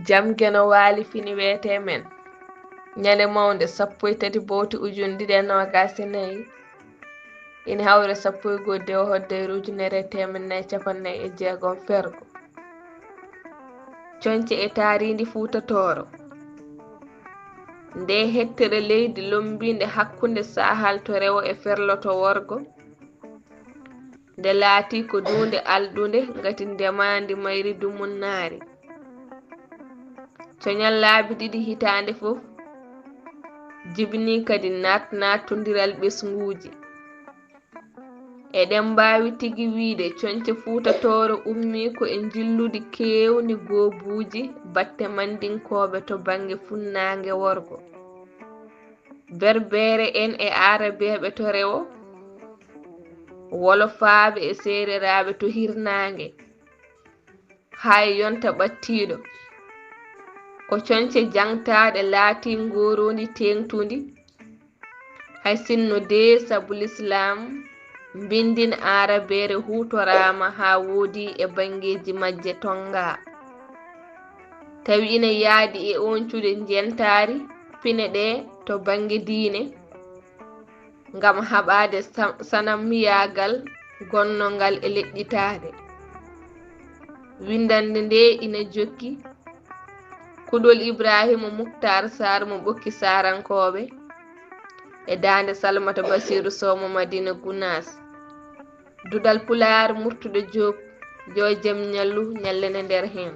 jamgeno waali fini weete men ñande mawnde 13 bowti ujunde ɗiɗi e nogas e nayi ina hawre 11 dew hoddere ujunere temedde capannayyi e jeegom fergo coñce e taaridi Fuuta Tooro nde hettere leydi lombinde hakkunde sahal to rewo e ferloto worgo nde laati ko dunde alɗunde ngati ndemandi mayri dumunnaari coñal laabi ɗiɗi hitande fof jibini kadi nattondiral ɓesguuji eɗen mbawi tigi wiide coñce Fuuta Tooro ummi ko e jillude kewni goobuuji batte mandinkoɓe to bange funnaange worgo berbere en e arabeɓe to rewo wolofaaɓe e seereraɓe to hirnaange hay yonta ɓattiɗo ko coñce jangtaɗe laati ngorodi tengtudi hay sinno de sabu l'islam mbindin arabere hutorama ha woodi e bangeji majje tonga tawi ina yaadi e oncude jentari pine ɗe to bange diine ngam haɓade sanammiyagal gonnongal e leƴƴitade windande nde ina jokki kuɗol Ibrahima Moukhtar Sarr mo ɓokki sarankoɓe e dande Salamata Bassirou Sow mo Madina Gounass dudal Pulaar Murtude Diop jo jaam ñallu ñallene nder hen